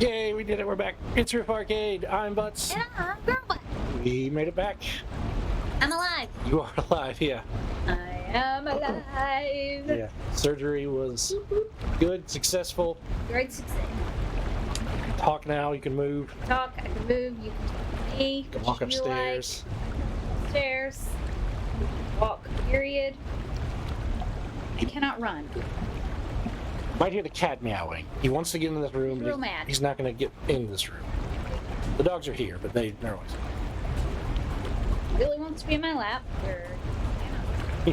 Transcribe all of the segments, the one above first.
Yay, we did it. We're back. It's Riff Arcade. I'm Butts. And I'm Girlbutt. We made it back. I'm alive. You are alive, yeah. I am alive. Yeah. Surgery was good, successful. Great success. Talk now, you can move. Talk, I can move, you can talk to me. You can walk upstairs. Upstairs. Walk, period. I cannot run. Might hear the cat meowing. He wants to get in this room, He's real mad. He's not going to get in this room. The dogs are here, but they're always. Really wants to be in my lap. Where,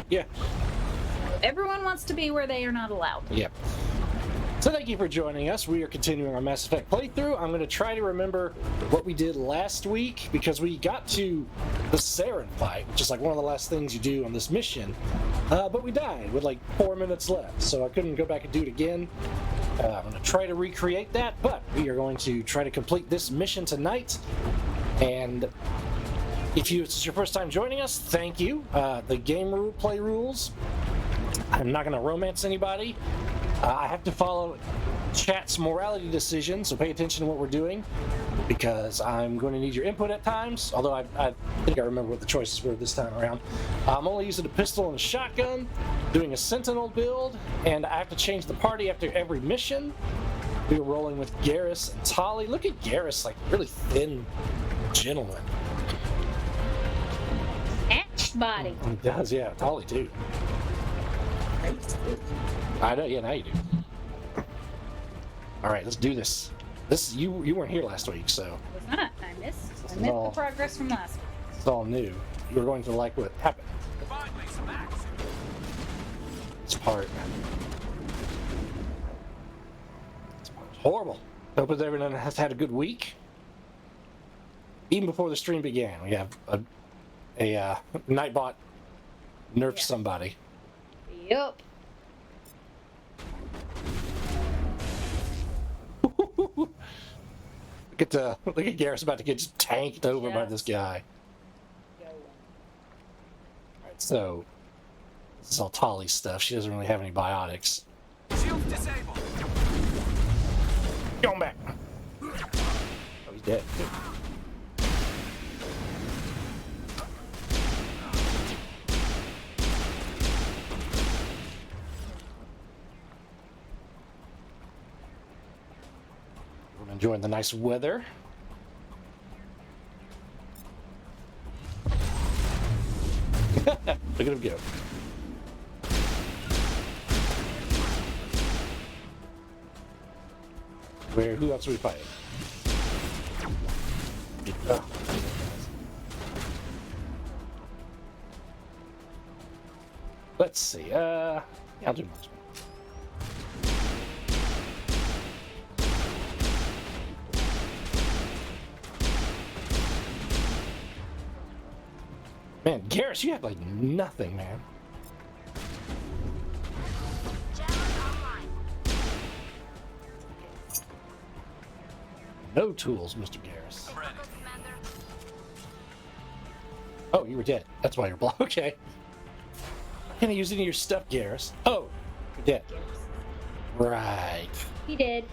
Yeah. everyone wants to be where they are not allowed. Yep. So thank you for joining us. We are continuing our Mass Effect playthrough. I'm going to try to remember what we did last week because we got to the Saren fight, which is like one of the last things you do on this mission. But we died with like 4 minutes left, so I couldn't go back and do it again. I'm going to try to recreate that, but we are going to try to complete this mission tonight. And if it's your first time joining us, thank you. The game play rules. I'm not going to romance anybody. I have to follow chat's morality decisions, so pay attention to what we're doing, because I'm going to need your input at times, although I think I remember what the choices were this time around. I'm only using a pistol and a shotgun, doing a sentinel build, and I have to change the party after every mission. We were rolling with Garrus and Tali. Look at Garrus, like really thin gentleman. Snatched body. He does, yeah. Tali too. I know, yeah, now you do. All right, let's do this. You weren't here last week, so. I was not. I missed the progress from last week. It's all new. You're going to like what happened. This part. This part's horrible. Hope that everyone has had a good week. Even before the stream began, we have a Nightbot nerfed somebody. Yup. Look at Garrus about to get just tanked over by this guy. Alright, so this is all Tali's stuff. She doesn't really have any biotics. Shield disabled. Going back. Oh, he's dead. We're enjoying the nice weather. Look at him go. Who else are we fighting? Let's see. I'll do much. Man, Garrus, you have like nothing, man. No tools, Mr. Garrus. Oh, you were dead. That's why you're blocked. Okay. Can't I use any of your stuff, Garrus? Oh, you're dead. Right. He did.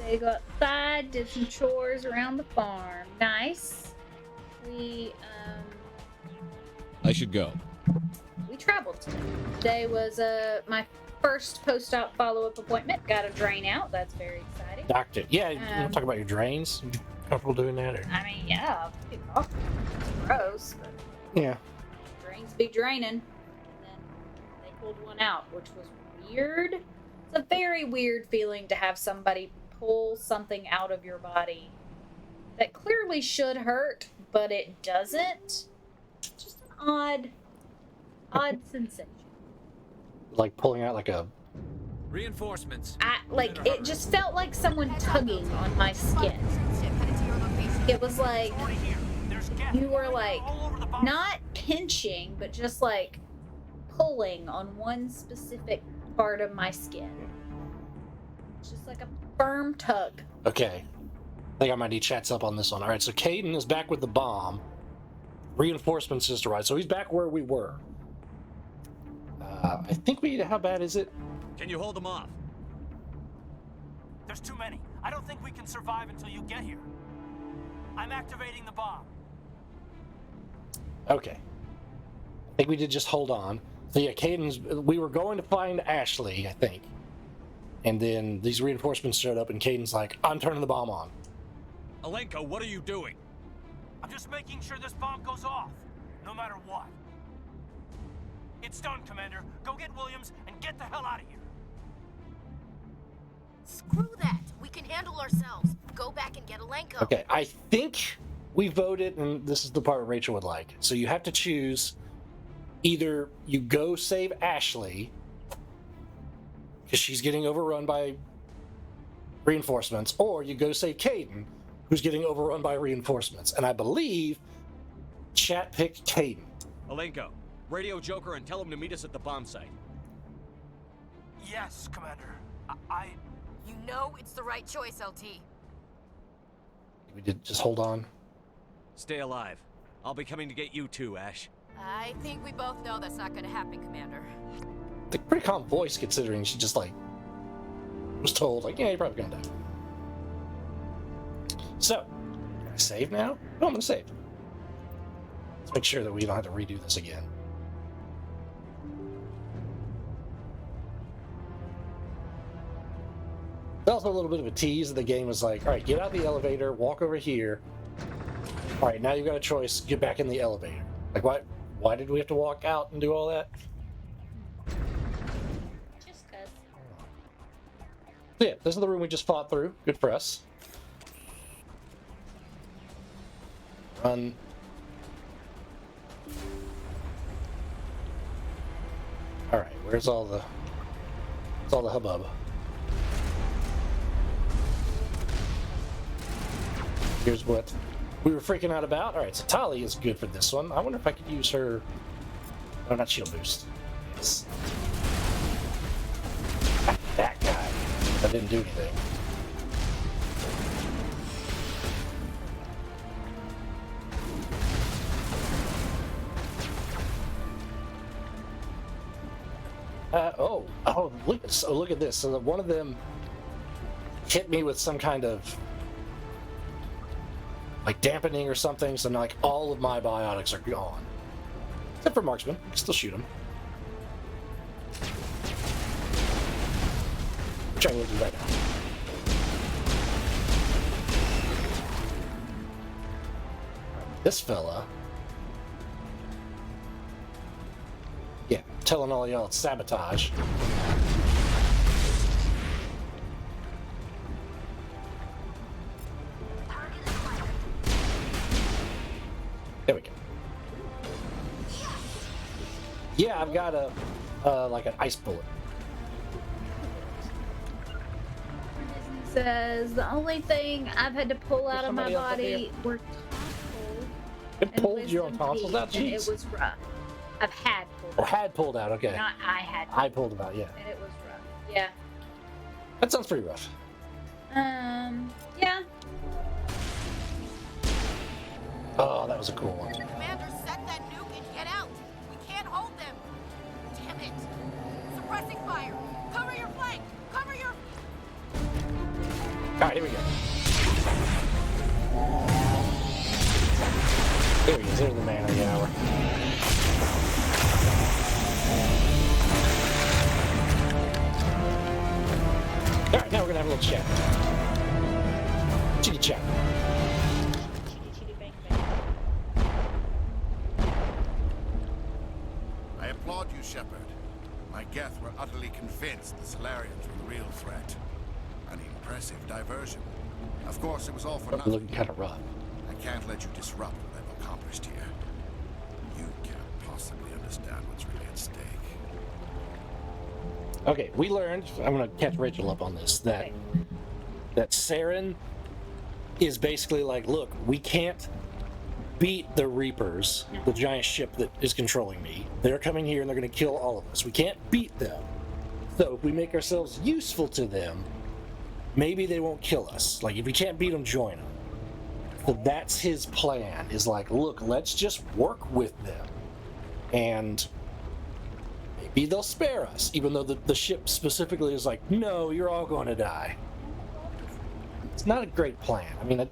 They go outside, did some chores around the farm. Nice. I should go. We traveled today. Today was my first post-op follow-up appointment. Got a drain out. That's very exciting. Doctor. Yeah, you want to talk about your drains? You comfortable doing that? Or? I mean, yeah, it's gross, but Yeah. drains be draining. And then they pulled one out, which was weird. It's a very weird feeling to have somebody pull something out of your body that clearly should hurt, but it doesn't. It's just an odd sensation. Like pulling out like a... Reinforcements. It just felt like someone tugging on my skin. It was like you were like not pinching, but just like pulling on one specific part of my skin. It's just like a firm tug. Okay. I think I might need chats up on this one. All right, so Caden is back with the bomb. Reinforcements just arrived, so he's back where we were. I think we... How bad is it? Can you hold them off? There's too many. I don't think we can survive until you get here. I'm activating the bomb. Okay. I think we did just hold on. So yeah, we were going to find Ashley, I think. And then these reinforcements showed up and Caden's like, I'm turning the bomb on. Alenko, what are you doing? I'm just making sure this bomb goes off, no matter what. It's done, Commander. Go get Williams and get the hell out of here. Screw that. We can handle ourselves. Go back and get Alenko. Okay, I think we voted, and this is the part Rachel would like. So you have to choose either you go save Ashley, because she's getting overrun by reinforcements, or you go save Caden, who's getting overrun by reinforcements. And I believe chat picked Caden. Alenko, radio Joker and tell him to meet us at the bomb site. Yes, Commander. You know it's the right choice, LT. We did just hold on. Stay alive. I'll be coming to get you too, Ash. I think we both know that's not gonna happen, Commander. The pretty calm voice considering she just like was told like, yeah, you're probably gonna die. So, can I save now? Oh, I'm gonna save. Let's make sure that we don't have to redo this again. It's also a little bit of a tease. The game was like, all right, get out the elevator, walk over here. All right, now you've got a choice. Get back in the elevator. Like, why did we have to walk out and do all that? Just cause. Yeah, this is the room we just fought through. Good for us. Run. All right, where's all the hubbub? Here's what we were freaking out about. All right, so Tali is good for this one. I wonder if I could use her. Oh, not shield boost. Yes. That guy. That didn't do anything. Look at this. So one of them hit me with some kind of like dampening or something, so now like all of my biotics are gone. Except for marksman. I can still shoot him. Which I will do right now. This fella. Yeah, telling all y'all it's sabotage. There we go. Yeah, I've got a like an ice bullet. Says the only thing I've had to pull out of my somebody else up body here? were tonsils. It and pulled your own wisdom tonsils out? teeth, and Jeez. it was rough. I've had pulled Or out. had pulled out, okay. Not I had. I pulled them out, yeah. And it was rough. Yeah. That sounds pretty rough. Yeah. Oh, that was a cool one. Commander, set that nuke and get out. We can't hold them. Damn it. Suppressing fire. Cover your flank. Cover your... Alright, here we go. There he is, there's the man of the hour. Alright, now we're gonna have a little chat. Chitty chat. Chitty chitty bang bang. I applaud you, Shepard. My Geth were utterly convinced the Solarians were the real threat. An impressive diversion. Of course, it was all for Oh, nothing. looking kind of rough. I can't let you disrupt what I've accomplished here. You can't possibly understand what's really at stake. Okay, we learned, I'm gonna catch Rachel up on this, that Saren is basically like, look, we can't beat the Reapers, the giant ship that is controlling me. They're coming here and they're gonna kill all of us. We can't beat them. So if we make ourselves useful to them, maybe they won't kill us. Like, if we can't beat them, join them. So that's his plan, is like, look, let's just work with them. And maybe they'll spare us, even though the ship specifically is like, no, you're all going to die. It's not a great plan. I mean,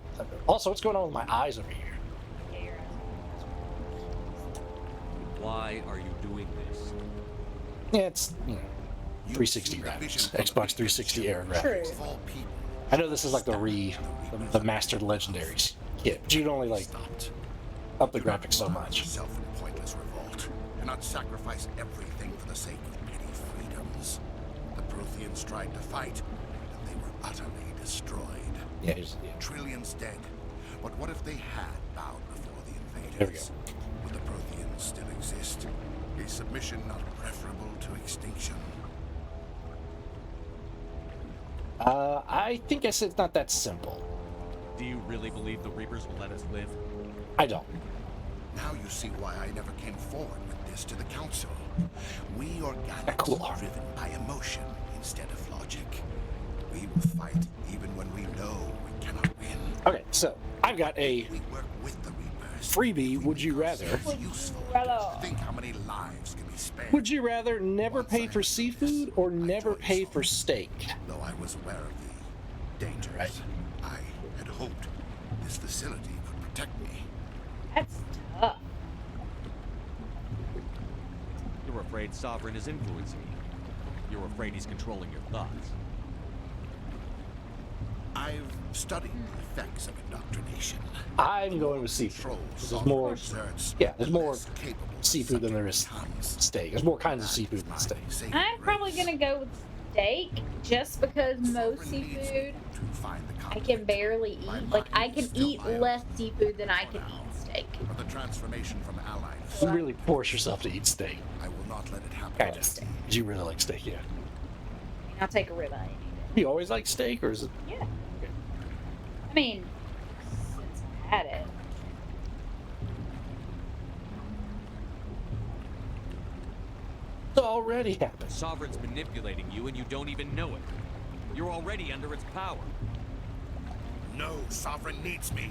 also, what's going on with my eyes over here? Yeah, you're right. Why are you doing this? Yeah, it's, 360 graphics. Xbox 360 era graphics. Of all people, I know this is like the Mastered Legendaries kit, but you'd only like stopped. up the graphics so much. Self and pointless revolt. Cannot sacrifice everything for the sake of petty freedoms. The Protheans tried to fight, and they were utterly destroyed. Yeah, Trillions dead. But what if they had bowed before the invaders? There we go. Would the Protheans still exist? Is submission not preferable to extinction? I think I said it's not that simple. Do you really believe the Reapers will let us live? I don't. Now you see why I never came forward with this to the Council. We organics Cool. are driven by emotion instead of logic. We will fight even when we know we cannot win. Okay, so I've got a We work with the Reapers. freebie. Would you rather? It's useful. Think how many lives can be spared. Would you rather never pay for seafood or never pay for steak? Though I was aware of the dangers, Right. I had hoped this facility could protect me. That's tough. You're afraid Sovereign is influencing you. You're afraid he's controlling your thoughts. I've studied the effects of indoctrination. I'm going with seafood. Trolls There's more. exerts Yeah, there's more less capable seafood than there is subject steak. There's more kinds of seafood than steak. I'm probably gonna go with steak just because most seafood I can barely eat. Like I can eat less seafood than I can eat steak. But the transformation from allied You really force yourself to eat steak. I will not let it happen. Kind of. 'Cause you really like steak, yeah. I'll take a ribeye any day. You always like steak, or is it? Yeah. I mean, since I've had it. It's already happened. Sovereign's manipulating you and you don't even know it. You're already under its power. No, Sovereign needs me.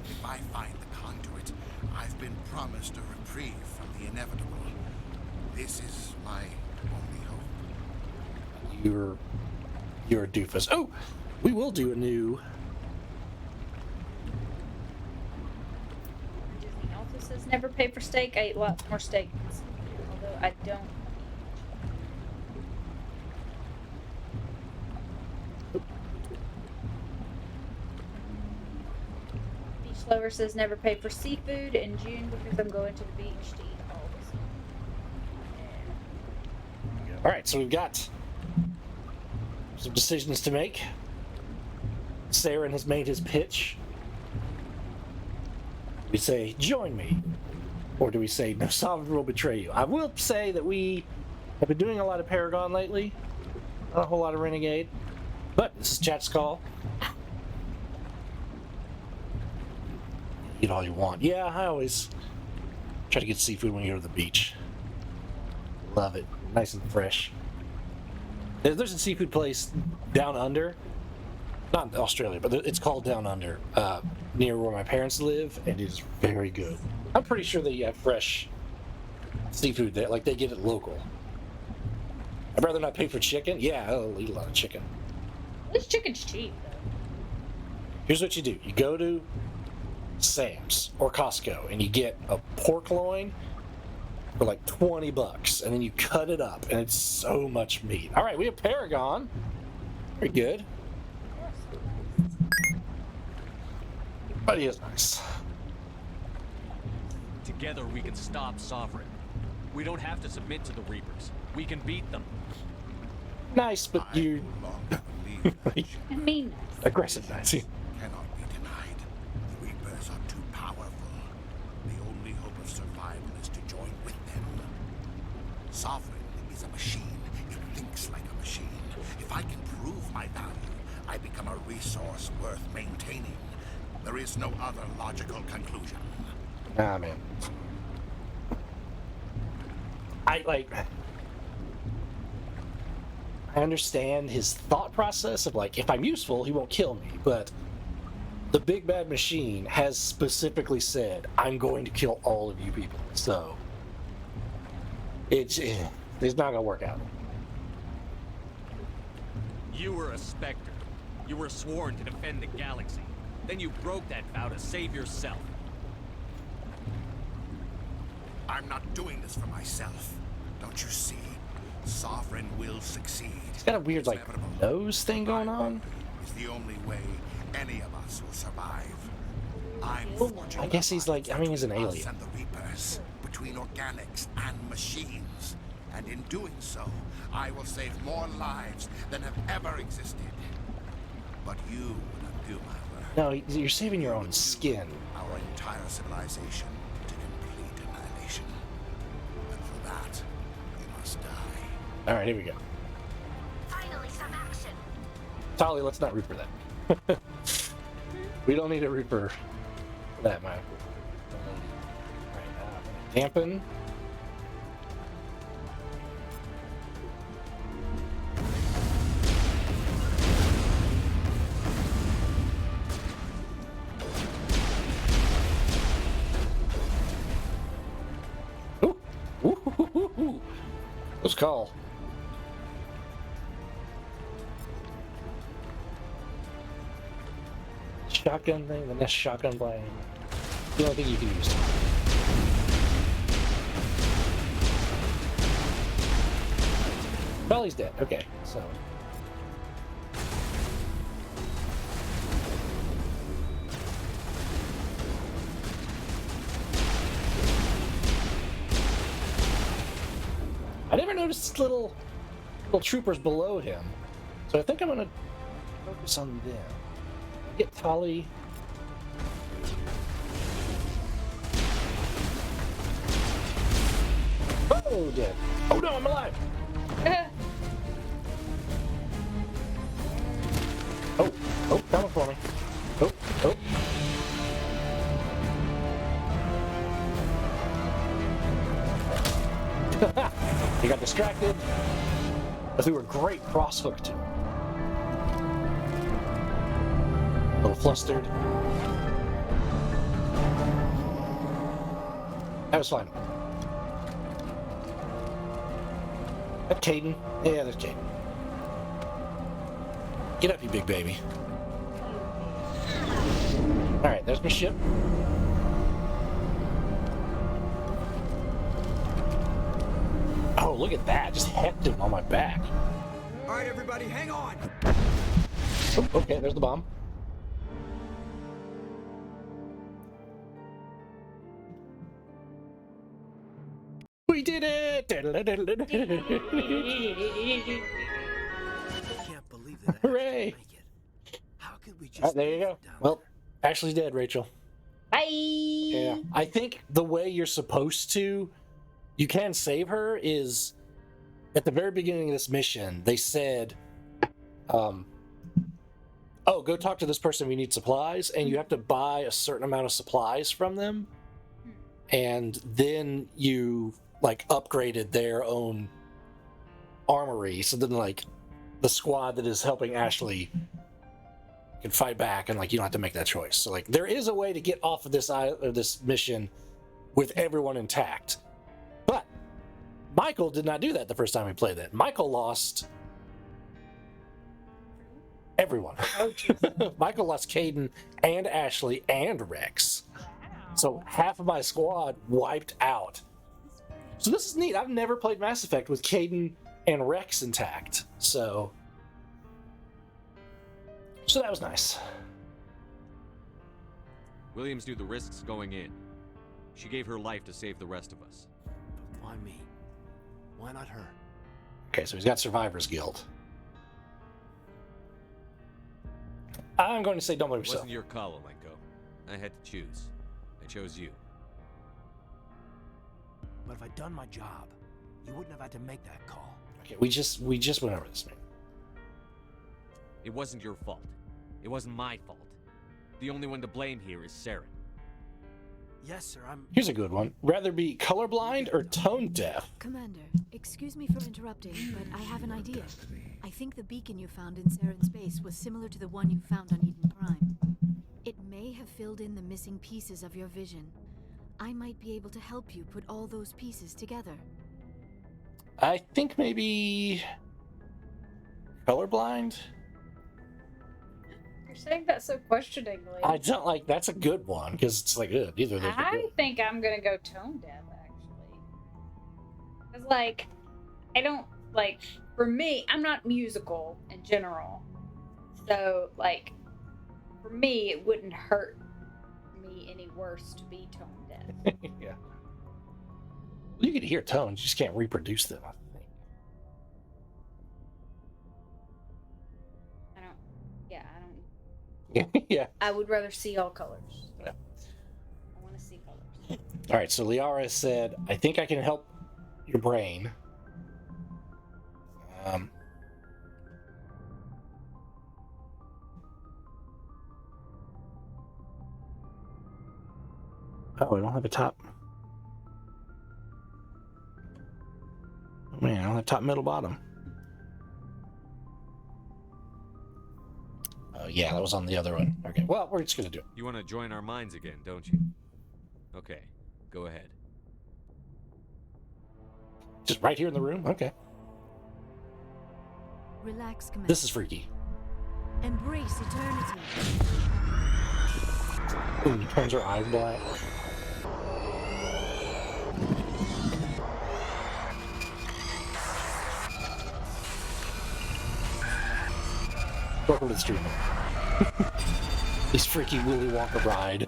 If I find the conduit, I've been promised a reprieve from the inevitable. This is my only hope. You're a doofus. Oh, we will do a new. Disney also says never pay for steak. I eat lots more steak, although I don't. Beach Lover says never pay for seafood in June because I'm going to the beach to eat all the seafood. All right, so we've got some decisions to make. Saren has made his pitch. We say, join me. Or do we say, no sovereign will betray you? I will say that we have been doing a lot of Paragon lately. Not a whole lot of Renegade. But this is chat's call. Eat all you want. Yeah, I always try to get seafood when you go to the beach. Love it. Nice and fresh. There's a seafood place down under. Not in Australia, but it's called Down Under, near where my parents live, and it is very good. I'm pretty sure they have fresh seafood there, like they get it local. I'd rather not pay for chicken. Yeah, I'll eat a lot of chicken. This chicken's cheap, though. Here's what you do. You go to Sam's or Costco, and you get a pork loin for like $20, and then you cut it up, and it's so much meat. All right, we have Paragon. Very good. But he is nice. Together we can stop Sovereign. We don't have to submit to the Reapers. We can beat them. Nice, but you No longer believe that I mean, aggressive nice. cannot be denied. The Reapers are too powerful. The only hope of survival is to join with them. Sovereign is a machine. It thinks like a machine. If I can prove my value, I become a resource worth maintaining. There is no other logical conclusion. Nah, man. I understand his thought process of like, if I'm useful, he won't kill me, but the big bad machine has specifically said, I'm going to kill all of you people. So it's It's not gonna work out. You were a Spectre. You were sworn to defend the galaxy. Then you broke that vow to save yourself. I'm not doing this for myself. Don't you see? Sovereign will succeed. He's got a weird, like, Inevitable. nose thing going on. Is the only way any of us will survive. I'm Well, forging I guess he's like, I mean, he's an between us alien. and the Reapers, between organics and machines. And in doing so, I will save more lives than have ever existed. But you would undo my work. No, you're saving your own skin. Our entire civilization to complete annihilation. And for that, you must die. All right, here we go. Finally, some action. Tali, let's not Reaper that. We don't need a Reaper for that, my. All right, dampen. Ooh. Ooh. Let's call. Shotgun thing, the next shotgun blade. The only thing you can use. Well, he's dead. Okay, so. I never noticed little troopers below him, so I think I'm gonna focus on them. Get Tali. Oh, dead. Oh no, I'm alive. Oh, coming for me. Oh. He got distracted. I threw a great cross hook to him. A little flustered. That was fine. That Caden? Yeah, there's Caden. Get up, you big baby. Alright, there's my ship. Oh, look at that. Just hecked him on my back. Alright, everybody, hang on! Oh, okay, there's the bomb. We did it! Can't believe that I Hooray! actually make it. How could we just Alright, there you go. leave it down Well, Ashley's dead, Rachel. Bye. Yeah. I think the way you're supposed to, you can save her is at the very beginning of this mission, they said, oh, go talk to this person, we need supplies, and you have to buy a certain amount of supplies from them, and then you, like, upgraded their own armory, so then, like, the squad that is helping Ashley can fight back, and, like, you don't have to make that choice. So, like, there is a way to get off of this mission with everyone intact. But Michael did not do that the first time we played that. Michael lost everyone. Michael lost Caden and Ashley and Rex. So half of my squad wiped out. So this is neat. I've never played Mass Effect with Caden and Rex intact. So that was nice. Williams knew the risks going in. She gave her life to save the rest of us. But why me? Why not her? Okay, so he's got Survivor's Guild. I'm going to say don't blame It yourself. wasn't your call, Olenko. I had to choose. I chose you. But if I'd done my job, you wouldn't have had to make that call. Okay, we just went over this, man. It wasn't your fault. It wasn't my fault. The only one to blame here is Saren. Yes, sir, I'm... Here's a good one. Rather be colorblind or tone deaf? Commander, excuse me for interrupting, but I have an idea. I think the beacon you found in Saren's base was similar to the one you found on Eden Prime. It may have filled in the missing pieces of your vision. I might be able to help you put all those pieces together. I think maybe colorblind. You're saying that so questioningly. I don't like. That's a good one because it's like, ugh, neither of those are I good. think I'm gonna go tone deaf actually. Cause like, I don't like. For me, I'm not musical in general, so like, for me, it wouldn't hurt me any worse to be tone deaf. Yeah. Well, you can hear tones, you just can't reproduce them. I think. I don't. Yeah, I don't. Yeah. I would rather see all colors. Yeah. I want to see colors. All right. So Liara said, "I think I can help your brain." Oh, I don't have a top. Oh, man, I don't have top, middle, bottom. Oh, yeah, that was on the other one. Okay, well, we're just going to do it. You want to join our minds again, don't you? Okay, go ahead. Just right here in the room? Okay. Relax, Commander. This is freaky. Embrace eternity. Ooh, he turns her eyes black. Welcome to the stream. This freaky Willy Wonka ride.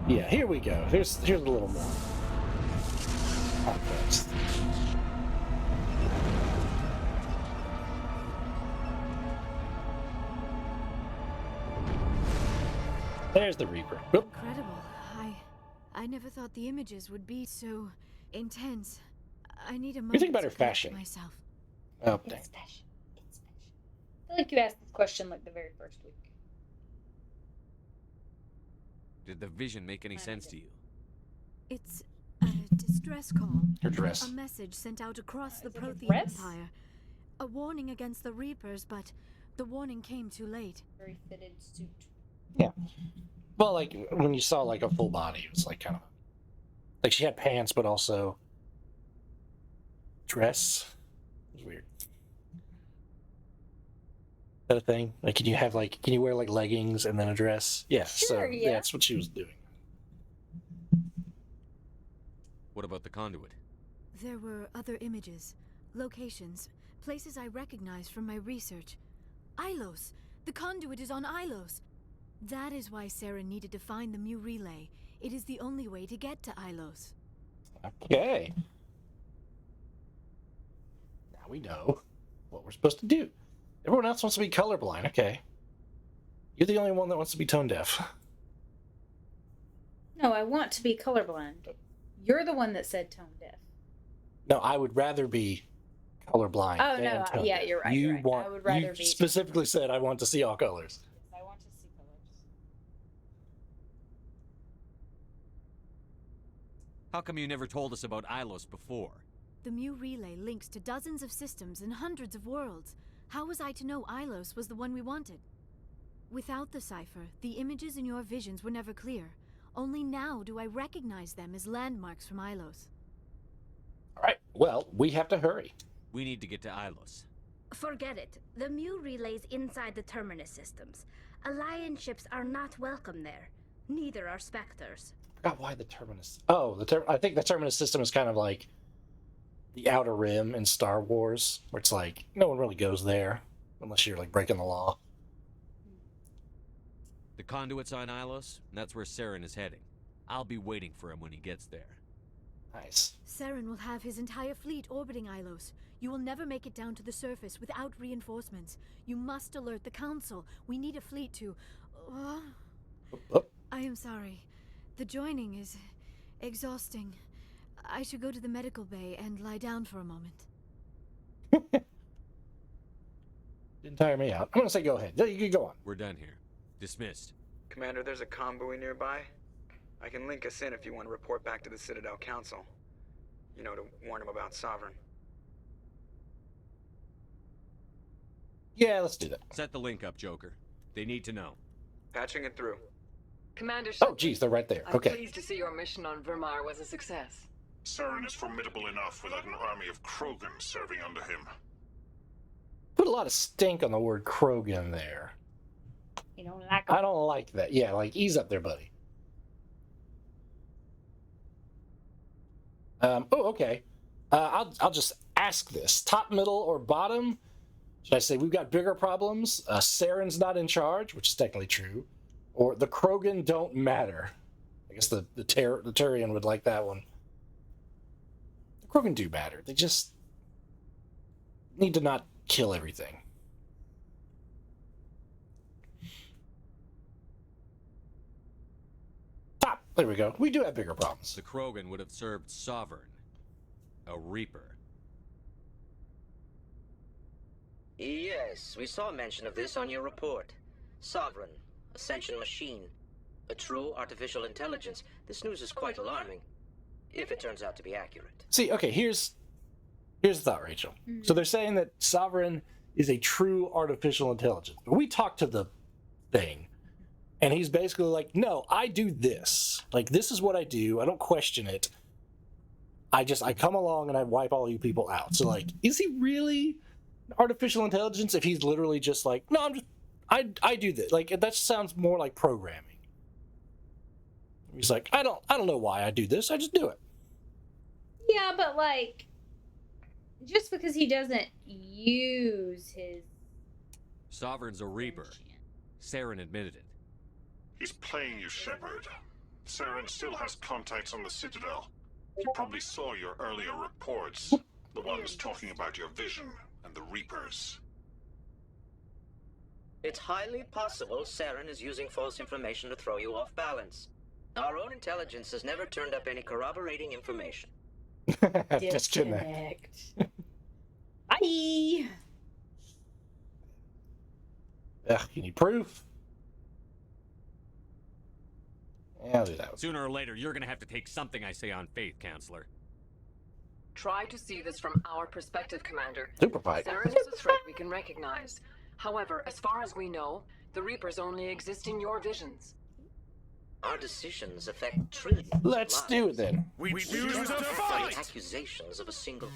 Yeah, here we go. Here's a little more context. There's the Reaper. Whoop. Incredible. I never thought the images would be so intense. I need a moment think about to her collect fashion. myself. Oh, dang. It's special. It's special. I feel like you asked this question like the very first week. Did the vision make any sense to you? It's a distress call. Her dress. A message sent out across the Is it a Prothean dress? Empire. A warning against the Reapers, but the warning came too late. Very fitted suit. Yeah. Well, like when you saw like a full body, it was like kind of like she had pants, but also dress. It was weird. Is that a thing? Like, can you wear like leggings and then a dress? Yeah. So yeah. that's what she was doing. What about the conduit? There were other images, locations, places I recognized from my research. Ilos! The conduit is on Ilos! That is why Saren needed to find the Mu relay. It is the only way to get to Ilos. Okay. Now we know what we're supposed to do. Everyone else wants to be colorblind. Okay. You're the only one that wants to be tone deaf. No, I want to be colorblind. You're the one that said tone deaf. No, I would rather be colorblind. Oh, than no, tone yeah, deaf. you're right, You you're right. want? I would rather you be specifically said I want to see all colors. I want to see colors. How come you never told us about Ilos before? The Mu relay links to dozens of systems and hundreds of worlds. How was I to know Ilos was the one we wanted? Without the cipher, the images in your visions were never clear. Only now do I recognize them as landmarks from Ilos. All right. Well, we have to hurry. We need to get to Ilos. Forget it. The Mu relay's inside the Terminus systems. Alliance ships are not welcome there. Neither are Spectres. I forgot why the Terminus. Oh, I think the Terminus system is kind of like the Outer Rim in Star Wars, where it's like no one really goes there unless you're like breaking the law. The conduit's on Ilos, and that's where Saren is heading. I'll be waiting for him when he gets there. Nice. Saren will have his entire fleet orbiting Ilos. You will never make it down to the surface without reinforcements. You must alert the Council. We need a fleet to... Oh. I am sorry. The joining is exhausting. I should go to the medical bay and lie down for a moment. Didn't tire me out. I'm gonna say go ahead. You can go on. We're done here. Dismissed. Commander, there's a convoy nearby. I can link us in if you want to report back to the Citadel Council. You know, to warn them about Sovereign. Yeah, let's do that. Set the link up, Joker. They need to know. Patching it through. Commander Oh, geez, they're right there. I'm Okay. pleased to see your mission on Vermar was a success. Saren is formidable enough without an army of Krogan serving under him. Put a lot of stink on the word Krogan there. You don't like I don't like that. Yeah, like, ease up there, buddy. Oh, okay. I'll just ask this. Top, middle, or bottom? Should I say we've got bigger problems? Saren's not in charge, which is technically true. Or the Krogan don't matter. I guess the Turian would like that one. The Krogan do matter. They just need to not kill everything. Top! There we go. We do have bigger problems. The Krogan would have served Sovereign, a Reaper. Yes, we saw mention of this on your report. Sovereign, Ascension machine, a true artificial intelligence. This news is quite alarming, if it turns out to be accurate. See, okay, here's the thought, Rachel. So they're saying that Sovereign is a true artificial intelligence. But we talked to the thing, and he's basically like, no, I do this. Like, this is what I do. I don't question it. I come along and I wipe all you people out. So, like, is he really artificial intelligence if he's literally just like, no, I do this. Like, that sounds more like programming. He's like, I don't know why I do this. I just do it. Yeah, but like, just because he doesn't use his Sovereign's a Reaper. Saren admitted it. He's playing you, Shepard. Saren still has contacts on the Citadel. He probably saw your earlier reports. The ones talking about your vision and the Reapers. It's highly possible Saren is using false information to throw you off balance. Our own intelligence has never turned up any corroborating information. Disconnect. Bye. Ugh, you need proof? Yeah, I'll do that one. Sooner or later, you're gonna have to take something I say on faith, Counselor. Try to see this from our perspective, Commander. Super fight. Saren is a threat we can recognize. However, as far as we know, the Reapers only exist in your visions. Our decisions affect trillions of Let's lives. do it then. We choose to fight! Accusations of a single...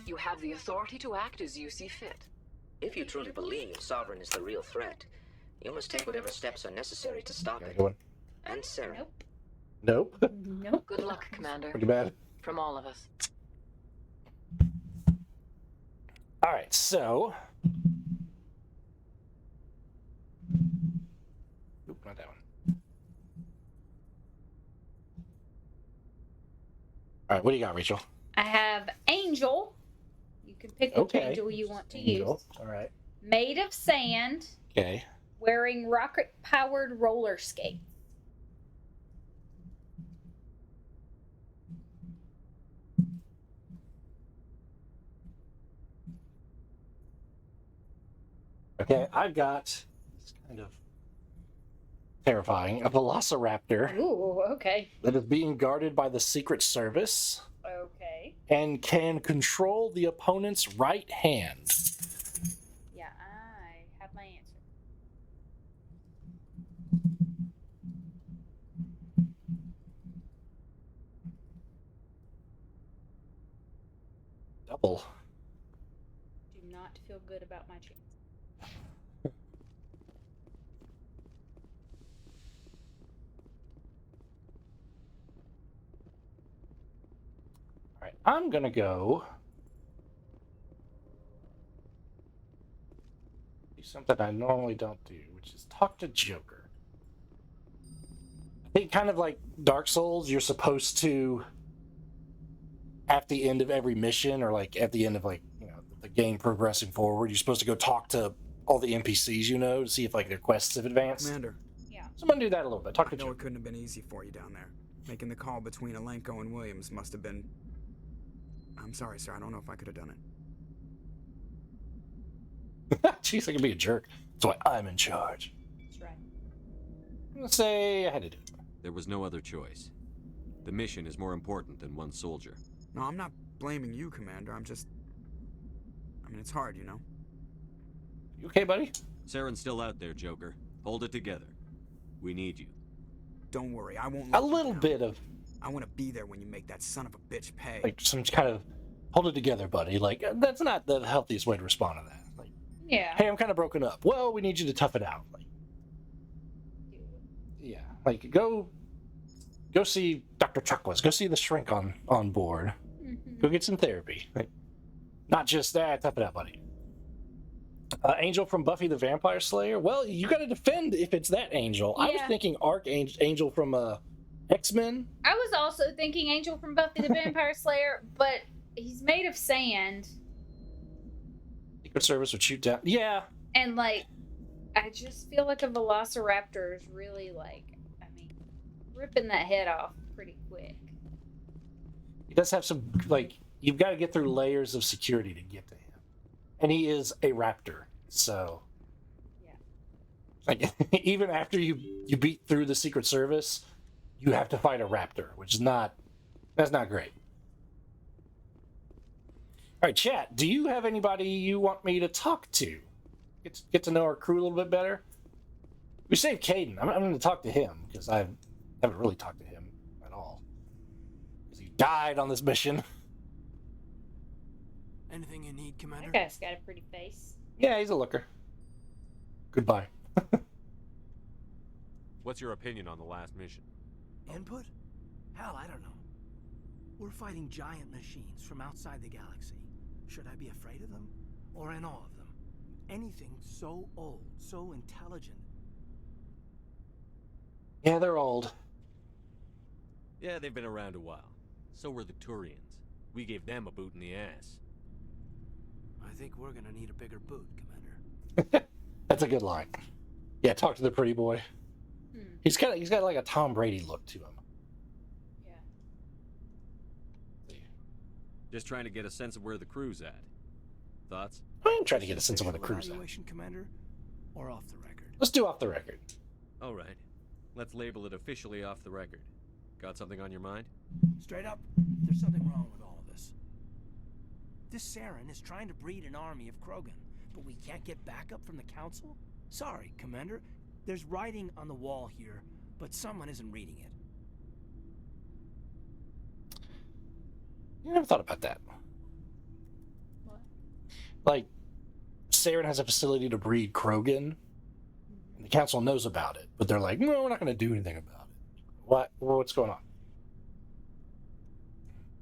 You have the authority to act as you see fit. If you truly believe Sovereign is the real threat, you must take whatever steps are necessary to stop it. Go on. And Saren. Nope. Nope. Nope. Good luck, Commander. Pretty bad. From all of us. All right, so. Oop, not that one. All right, what do you got, Rachel? I have Angel. You can pick which angel you want to use. All right. Made of sand, Okay. wearing rocket-powered roller skates. Okay, I've got. It's kind of terrifying. A velociraptor Ooh, okay. that is being guarded by the Secret Service Okay. and can control the opponent's right hand. Yeah, I have my answer. Double. Do not feel good about my chance. All right, I'm gonna go do something I normally don't do, which is talk to Joker. I think kind of like Dark Souls, you're supposed to, at the end of every mission, or like at the end of like, you know, the game progressing forward, you're supposed to go talk to all the NPCs, you know, to see if like their quests have advanced. Commander. Yeah. So I'm gonna do that a little bit. Talk to I know Joker. it couldn't have been easy for you down there. Making the call between Alenko and Williams must have been... I'm sorry, sir. I don't know if I could have done it. Jeez, I can be a jerk. That's why I'm in charge. That's right. I'm gonna say I had to do it. There was no other choice. The mission is more important than one soldier. No, I'm not blaming you, Commander. I'm just... I mean, it's hard, you know? You okay, buddy? Saren's still out there, Joker. Hold it together. We need you. Don't worry, I won't A let you little down. bit of I want to be there when you make that son of a bitch pay. like some kind of hold it together, buddy. Like that's not the healthiest way to respond to that. Like, Yeah. hey, I'm kind of broken up. Well, we need you to tough it out. Like, yeah, like go see Dr. Chocolates. Go see the shrink on board. Go get some therapy. Like, not just that. Tough it out, buddy. Angel from Buffy the Vampire Slayer. Well, you got to defend if it's that Angel. I was Yeah. thinking Archangel from X-Men. I was also thinking Angel from Buffy the Vampire Slayer, but he's made of sand, Secret Service would shoot down. Yeah, and like, I just feel like a Velociraptor is really ripping that head off pretty quick. he does have some like you've got to get through layers of security to get to him, and he is a raptor. So, yeah, like even after you beat through the Secret Service, you have to fight a raptor, which is that's not great. All right, chat. Do you have anybody you want me to talk to? Get to know our crew a little bit better. We saved Caden. I'm going to talk to him because I haven't really talked to him at all. Because he died on this mission. Anything you need, Commander? That guy's got a pretty face. Yeah, he's a looker. Goodbye. What's your opinion on the last mission? Input? Hell, I don't know. We're fighting giant machines from outside the galaxy. Should I be afraid of them? Or in awe of them? Anything so old, so intelligent. Yeah, they're old. Yeah, they've been around a while. So were the Turians. We gave them a boot in the ass. I think we're gonna need a bigger boot, Commander. That's a good line. Yeah, talk to the pretty boy. He's got like a Tom Brady look to him. Just trying to get a sense of where the crew's at. Thoughts? I'm trying to get a sense of where the crew's at. Evaluation, Commander, or off the record? Let's do off the record. All right. Let's label it officially off the record. Got something on your mind? Straight up, there's something wrong with all of this. This Saren is trying to breed an army of Krogan, but we can't get backup from the Council? Sorry, Commander. There's writing on the wall here, but someone isn't reading it. You never thought about that. What? Like, Saren has a facility to breed Krogan, and the Council knows about it, but they're like, no, we're not going to do anything about it. What's going on?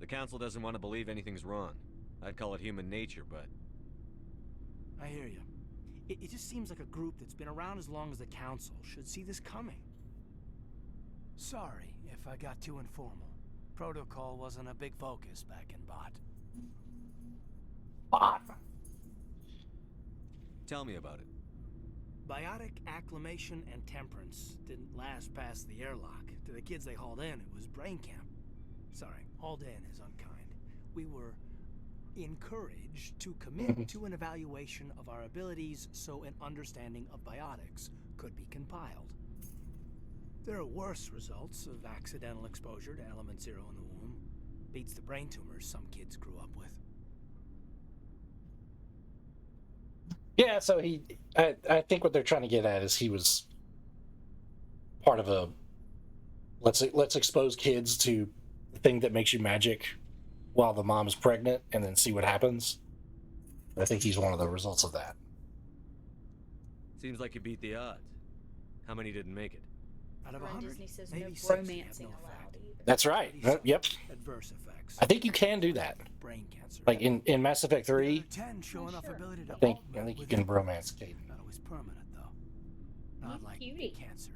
The Council doesn't want to believe anything's wrong. I'd call it human nature, but... I hear you. It just seems like a group that's been around as long as the Council should see this coming. Sorry if I got too informal. Protocol wasn't a big focus back in Bot. Bot? Tell me about it. Biotic acclimation and temperance didn't last past the airlock. To the kids they hauled in, it was brain camp. Sorry, hauled in is unkind. We were encouraged to commit to an evaluation of our abilities so an understanding of biotics could be compiled. There are worse results of accidental exposure to element 0 in the womb. Beats the brain tumors some kids grew up with. Yeah, so I think what they're trying to get at is he was part of a let's expose kids to the thing that makes you magic while the mom is pregnant and then see what happens. I think he's one of the results of that. Seems like you beat the odds. How many didn't make it? Out of Ron 100, Disney says maybe no 60 have romancing no allowed effect. either. That's right. Yep. Adverse effects. I think you can do that. Brain cancer. Like in Mass Effect 3, 10 show enough ability to I think augment you with can romance Caden. Not always permanent though. Not like Cutie. cancer.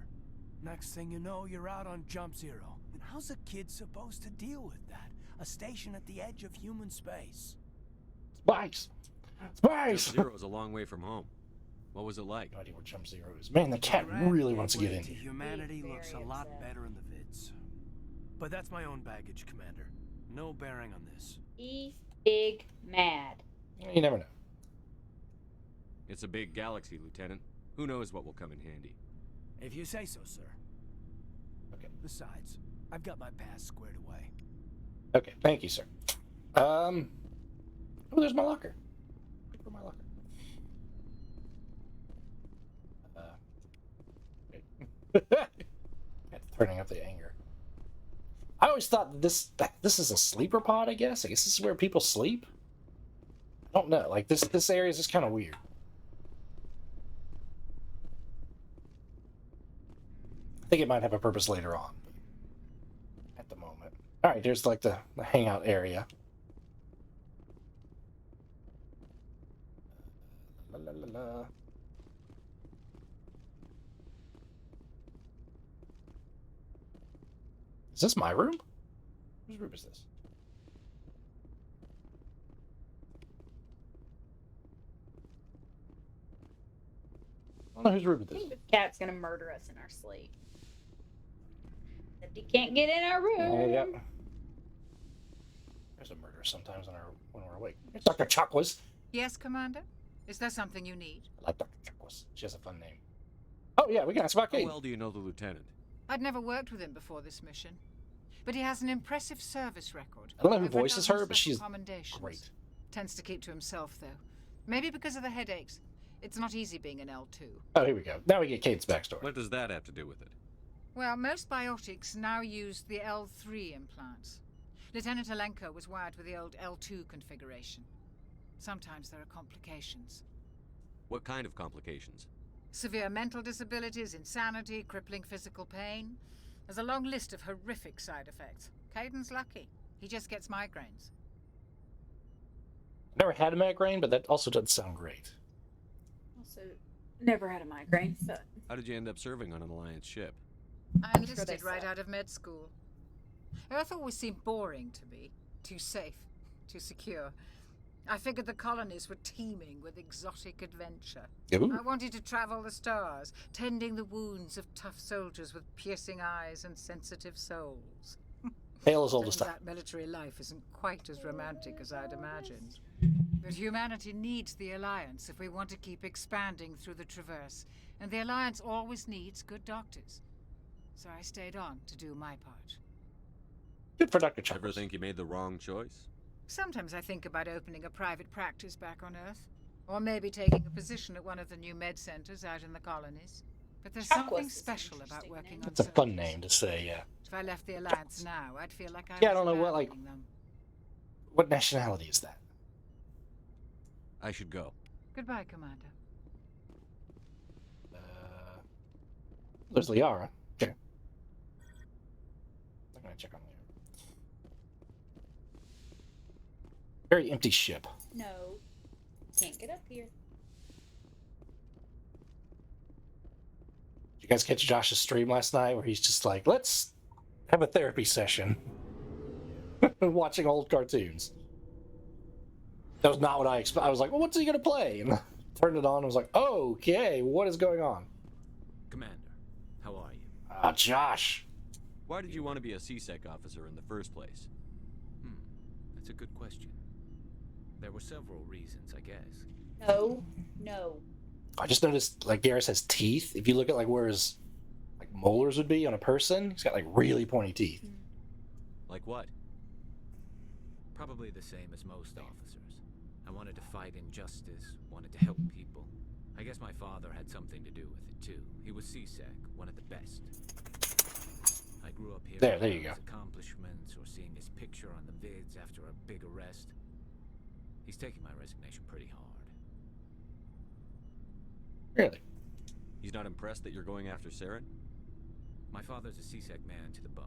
Next thing you know, you're out on Jump Zero. And how's a kid supposed to deal with that? A station at the edge of human space. Spice! Spice! Jump Zero's a long way from home. What was it like? No idea where Jump Zero is. Man, the cat really wants to get in To here. humanity Very looks a lot upset. better in the vids. But that's my own baggage, Commander. No bearing on this. Big mad. You never know. It's a big galaxy, Lieutenant. Who knows what will come in handy? If you say so, sir. Okay. Besides, I've got my past squared away. Okay, thank you, sir. Oh, there's my locker. Look for my locker. Turning up the anger. I always thought this is a sleeper pod, I guess. I guess this is where people sleep. I don't know. Like, this area is just kind of weird. I think it might have a purpose later on. At the moment. Alright, there's like the hangout area. La, la, la, la. Is this my room? Whose room is this? I don't know whose room it I is. think this cat's gonna murder us in our sleep. Except he can't get in our room. Yeah. There's a murder sometimes when we're awake. It's Dr. Chakwas. Yes, Commander? Is there something you need? I like Dr. Chakwas. She has a fun name. Oh, yeah, we can ask about How Kate. well do you know the lieutenant? I'd never worked with him before this mission, but he has an impressive service record. I don't know who Over a voices dozen her, but special she's commendations. great. Tends to keep to himself, though. Maybe because of the headaches. It's not easy being an L2. Oh, here we go. Now we get Kate's backstory. What does that have to do with it? Well, most biotics now use the L3 implants. Lieutenant Alenko was wired with the old L2 configuration. Sometimes there are complications. What kind of complications? Severe mental disabilities, insanity, crippling physical pain. There's a long list of horrific side effects. Caden's lucky. He just gets migraines. Never had a migraine, but that also doesn't sound great. Also, never had a migraine, so. How did you end up serving on an Alliance ship? I enlisted right out of med school. Earth always seemed boring to me. Too safe, too secure. I figured the colonies were teeming with exotic adventure. Ooh. I wanted to travel the stars, tending the wounds of tough soldiers with piercing eyes and sensitive souls. Hail as old as Turns time. out military life isn't quite as romantic as I'd imagined. But humanity needs the Alliance if we want to keep expanding through the Traverse, and the Alliance always needs good doctors. So I stayed on to do my part. Good for Dr. Ever think you made the wrong choice? Sometimes I think about opening a private practice back on Earth, or maybe taking a position at one of the new med centers out in the colonies. But there's something special about working on It's a fun name to say, yeah. If I left the Alliance now, I'd feel like I Yeah, I was don't know what, like, abandoning them. what nationality is that? I should go. Goodbye, Commander. There's Liara. Okay. I'm gonna check on Liara. Very empty ship. No. Can't get up here. Did you guys catch Josh's stream last night where he's just like, let's have a therapy session. Watching old cartoons. That was not what I expected. I was like, well, what's he gonna play? And turned it on and was like, oh, okay, what is going on? Commander, how are you? Ah, Josh. Why did you want to be a CSEC officer in the first place? That's a good question. There were several reasons, I guess. No. No. I just noticed, like, Garrus has teeth. If you look at, like, where his, like, molars would be on a person, he's got, like, really pointy teeth. Like what? Probably the same as most officers. I wanted to fight injustice, wanted to help people. I guess my father had something to do with it, too. He was CSEC, one of the best. I grew up hearing There about you go. his accomplishments or seeing his picture on the vids after a big arrest. He's taking my resignation pretty hard. Really? He's not impressed that you're going after Saren? My father's a CSEC man to the bone.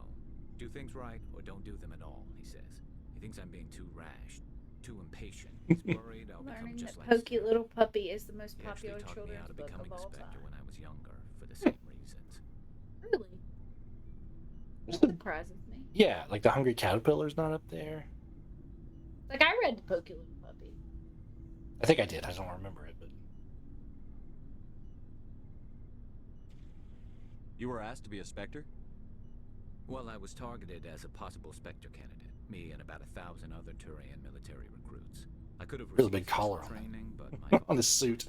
Do things right or don't do them at all, he says. He thinks I'm being too rash, too impatient. He's worried I'll become Learning just that like Pokey Little Puppy is the most He actually popular taught me how children's to book become of all inspector time. when I was younger, for the same reasons. Really? That surprises me. Yeah, like the Hungry Caterpillar's not up there. Like, I read the Pokey Little Puppy. I think I did. I don't remember it, but You were asked to be a Spectre? Well, I was targeted as a possible Spectre candidate. Me and about 1,000 other Turian military recruits. I could have really received big collar on training, but it. On his suit.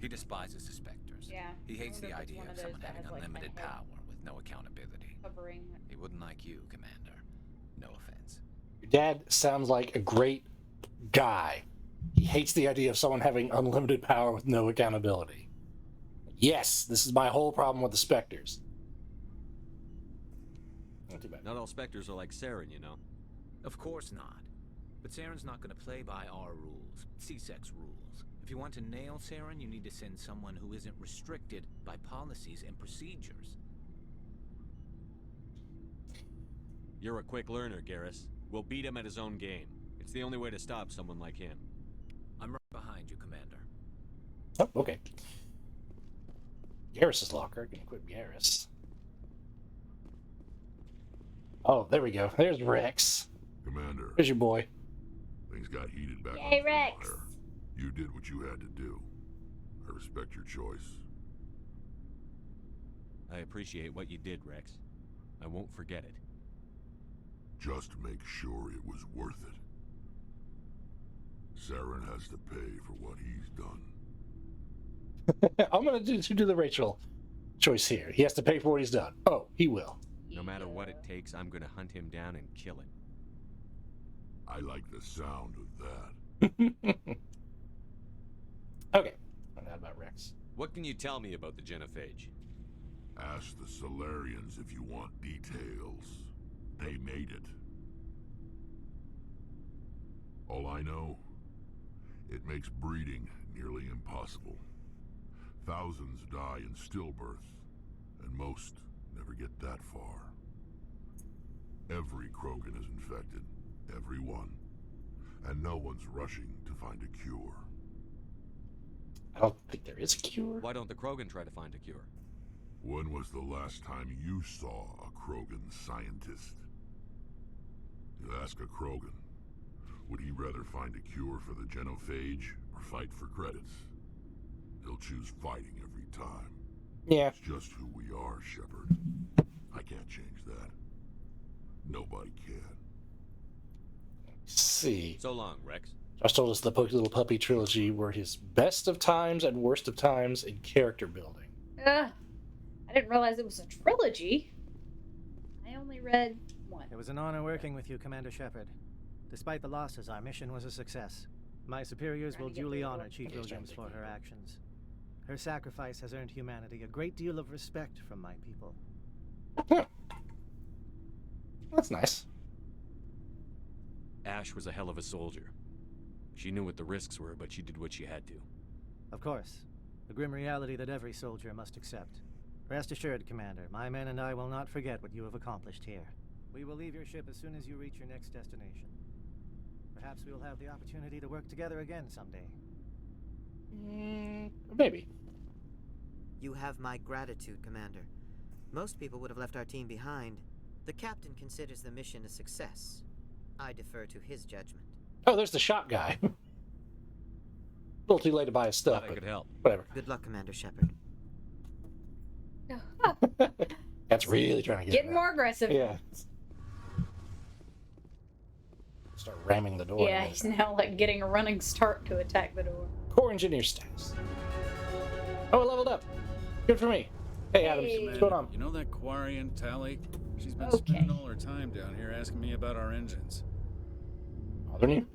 he despises the Spectres. Yeah. He hates I the wonder if it's idea one of of those someone that having has, like, unlimited a head power with no accountability. Covering. He wouldn't like you, Commander. No offense. Your dad sounds like a great guy. He hates the idea of someone having unlimited power with no accountability. Yes, this is my whole problem with the Spectres. Not too bad. Not all Spectres are like Saren, you know. Of course not. But Saren's not going to play by our rules, C-Sec's rules. If you want to nail Saren, you need to send someone who isn't restricted by policies and procedures. You're a quick learner, Garrus. We'll beat him at his own game. It's the only way to stop someone like him. I'm right behind you, Commander. Oh, okay. Garrus's locker. I can equip Garrus. Oh, there we go. There's Rex. Commander. There's your boy. Things got heated back Yay, on Rex. Fire. You did what you had to do. I respect your choice. I appreciate what you did, Rex. I won't forget it. Just make sure it was worth it. Saren has to pay for what he's done. I'm going to do the Rachel choice here. He has to pay for what he's done. Oh, he will. No matter what it takes, I'm going to hunt him down and kill him. I like the sound of that. Okay. Find out about Rex. What can you tell me about the Genophage? Ask the Solarians if you want details. They made it. All I know, it makes breeding nearly impossible. Thousands die in stillbirth, and most never get that far. Every Krogan is infected, every one, and no one's rushing to find a cure. I don't think there is a cure. Why don't the Krogan try to find a cure? When was the last time you saw a Krogan scientist? You ask a Krogan, would he rather find a cure for the Genophage or fight for credits? He'll choose fighting every time. Yeah. It's just who we are, Shepard. I can't change that. Nobody can. See. So long, Rex. Josh told us the Little Puppy trilogy were his best of times and worst of times in character building. I didn't realize it was a trilogy. I only read one. It was an honor working with you, Commander Shepard. Despite the losses, our mission was a success. My superiors will duly honor Chief Williams for her actions. Her sacrifice has earned humanity a great deal of respect from my people. That's nice. Ash was a hell of a soldier. She knew what the risks were, but she did what she had to. Of course. The grim reality that every soldier must accept. Rest assured, Commander, my men and I will not forget what you have accomplished here. We will leave your ship as soon as you reach your next destination. Perhaps we will have the opportunity to work together again someday. Maybe. You have my gratitude, Commander. Most people would have left our team behind. The captain considers the mission a success. I defer to his judgment. Oh, there's the shop guy. A little too late to buy his stuff. I could help. Whatever. Good luck, Commander Shepard. That's really trying to get Getting more aggressive. Yeah. Start ramming the door. Yeah, he's now like getting a running start to attack the door. Core engineer status. Oh, I leveled up. Good for me. Hey, Adams, what's going on? You know that Quarian Tally? She's been spending all her time down here asking me about our engines. Bothering you?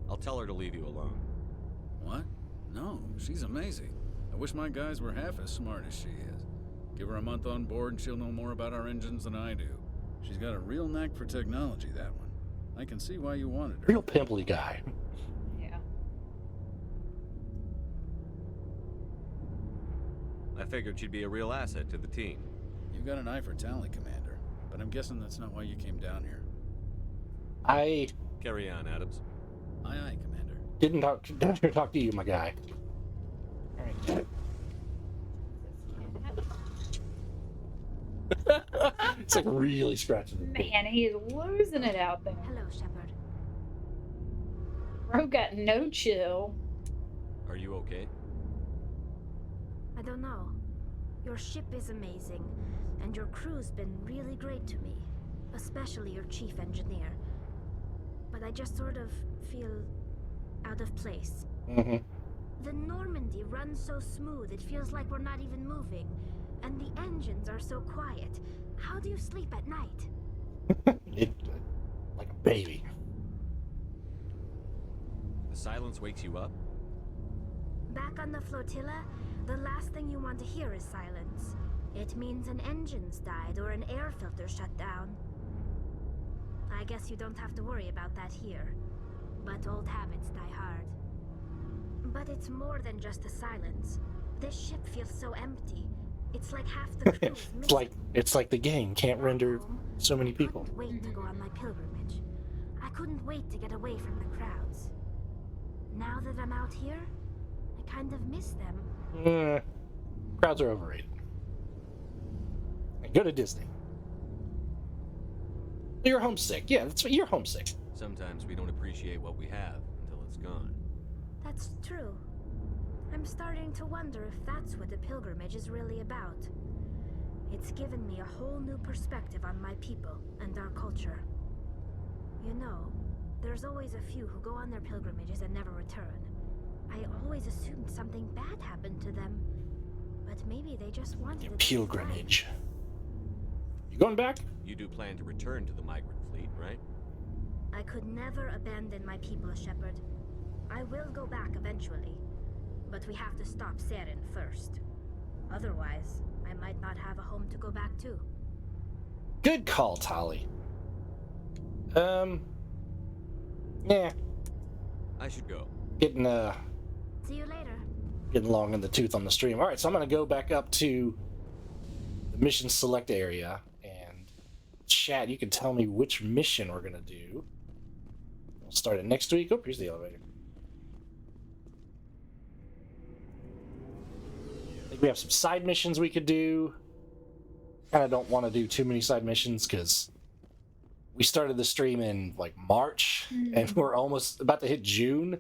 I'll tell her to leave you alone. What? No, she's amazing. I wish my guys were half as smart as she is. Give her a month on board and she'll know more about our engines than I do. She's got a real knack for technology, that one. I can see why you wanted her. Real pimply guy. Yeah. I figured she'd be a real asset to the team. You've got an eye for talent, Commander. But I'm guessing that's not why you came down here. Carry on, Adams. Aye, aye, Commander. Didn't talk to you, my guy. Alright. It's like really scratching the beat. Man, he is losing it out there. Hello, Shepard. Bro got no chill. Are you okay? I don't know. Your ship is amazing, and your crew's been really great to me, especially your chief engineer. But I just sort of feel out of place. Mm-hmm. The Normandy runs so smooth, it feels like we're not even moving. And the engines are so quiet. How do you sleep at night? Like a baby. The silence wakes you up? Back on the flotilla, the last thing you want to hear is silence. It means an engine's died or an air filter shut down. I guess you don't have to worry about that here. But old habits die hard. But it's more than just the silence. This ship feels so empty. It's like half the crew is missing. It's like the game can't render so many people. I couldn't wait to go on my pilgrimage. I couldn't wait to get away from the crowds. Now that I'm out here, I kind of miss them. Crowds are overrated. Go to Disney. You're homesick. Yeah, that's what you're homesick. Sometimes we don't appreciate what we have until it's gone. That's true. I'm starting to wonder if that's what the pilgrimage is really about. It's given me a whole new perspective on my people and our culture. You know, there's always a few who go on their pilgrimages and never return. I always assumed something bad happened to them, but maybe they just wanted a pilgrimage. You going back? You do plan to return to the migrant fleet, right? I could never abandon my people, Shepard. I will go back eventually, but we have to stop Saren first. Otherwise, I might not have a home to go back to. Good call, Tali. Yeah. I should go. Getting See you later. Getting long in the tooth on the stream. All right, so I'm gonna go back up to the mission select area, and chat, you can tell me which mission we're gonna do. We'll start it next week. Oh, here's the elevator. I think we have some side missions we could do. Kind of don't want to do too many side missions because we started the stream in like March, and we're almost about to hit June,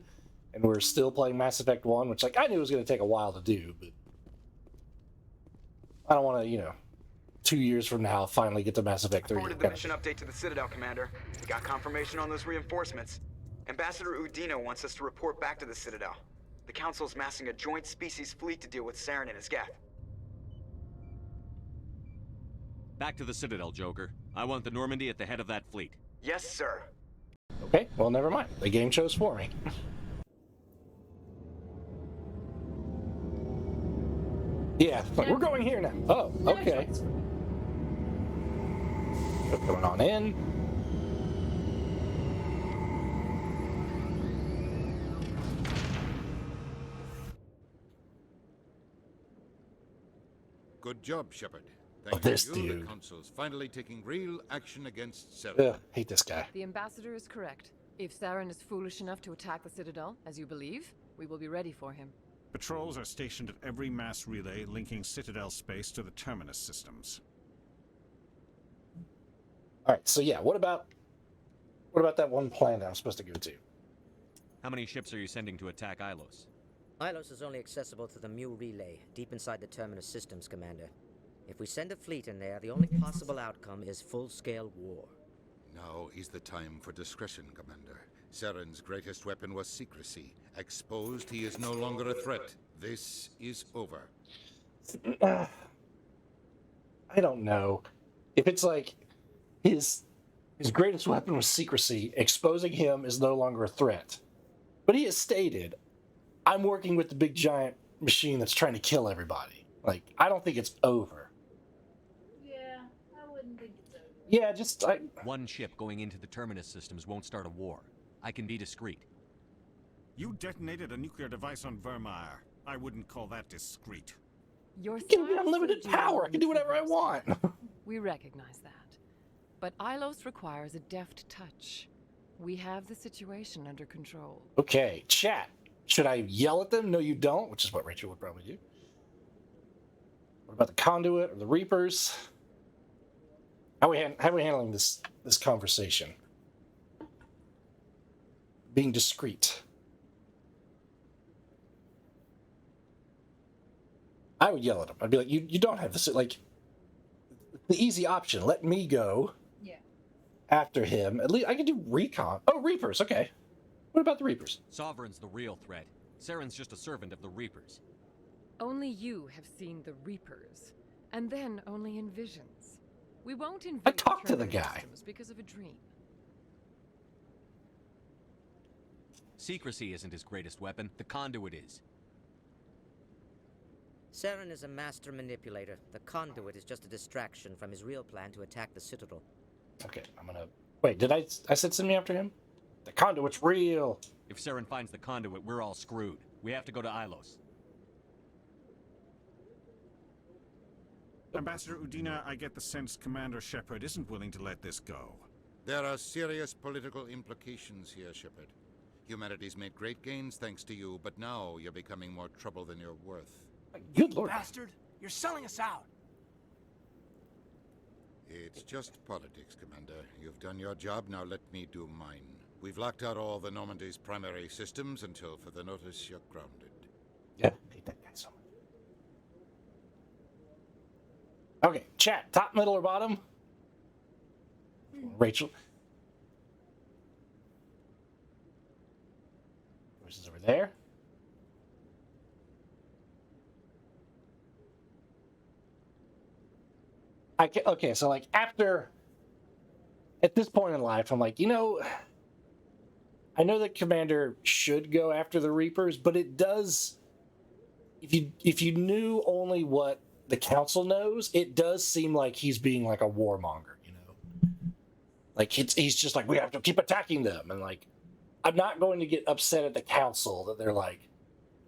and we're still playing Mass Effect 1, which like I knew it was going to take a while to do, but I don't want to, 2 years from now finally get to Mass Effect 3. Forwarded the mission update to the Citadel, Commander. We got confirmation on those reinforcements. Ambassador Udino wants us to report back to the Citadel. The Council's massing a joint species fleet to deal with Saren and his geth. Back to the Citadel, Joker. I want the Normandy at the head of that fleet. Yes, sir. Okay, well, never mind. The game chose for me. Yeah, we're going here now. Oh, okay. What's going on in? Good job, Shepard. Thanks This to you, dude. the Council's finally taking real action against Saren. Ugh, hate this guy. The ambassador is correct. If Saren is foolish enough to attack the Citadel, as you believe, we will be ready for him. Patrols are stationed at every mass relay linking Citadel space to the Terminus systems. All right, so yeah, what about that one planet I'm supposed to go to? How many ships are you sending to attack Ilos? Ilos is only accessible to the Mu relay, deep inside the Terminus systems, Commander. If we send a fleet in there, the only possible outcome is full-scale war. Now is the time for discretion, Commander. Saren's greatest weapon was secrecy. Exposed, he is no longer a threat. This is over. I don't know. If it's like his greatest weapon was secrecy, exposing him is no longer a threat. But he has stated, I'm working with the big giant machine that's trying to kill everybody. Like, I don't think it's over. Yeah, I wouldn't think it's over. Yeah, just One ship going into the Terminus systems won't start a war. I can be discreet. You detonated a nuclear device on Vermeer. I wouldn't call that discreet. Your give me unlimited power. I can do whatever I want. We recognize that. But Ilos requires a deft touch. We have the situation under control. Okay, chat. Should I yell at them? No, you don't, which is what Rachel would probably do. What about the Conduit or the Reapers? How are we handling this conversation? Being discreet. I would yell at him. I'd be like, you don't have this. Like, the easy option. Let me go. Yeah. After him. At least I can do recon. Oh, Reapers. Okay. What about the Reapers? Sovereign's the real threat. Saren's just a servant of the Reapers. Only you have seen the Reapers, and then only in visions. We won't invade I talked to the Terminus guy. systems because of a dream. Secrecy isn't his greatest weapon. The Conduit is. Saren is a master manipulator. The Conduit is just a distraction from his real plan to attack the Citadel. Okay, I'm gonna Wait, did I said send me after him? The conduit's real. If Saren finds the conduit, we're all screwed. We have to go to Ilos. Ambassador Udina, I get the sense Commander Shepard isn't willing to let this go. There are serious political implications here, Shepard. Humanity's made great gains thanks to you, but now you're becoming more trouble than you're worth. Good lord. Bastard, you're selling us out. It's just politics, Commander. You've done your job, now let me do mine. We've locked out all the Normandy's primary systems until further notice you're grounded. Yeah, I hate that guy so much. Okay, chat. Top, middle, or bottom? Rachel. Voices over there. Okay, so like at this point in life, I'm like, I know that Commander should go after the Reapers, but it does. If you knew only what the Council knows, it does seem like he's being like a warmonger, Like he's just like, we have to keep attacking them, and like, I'm not going to get upset at the Council that they're like,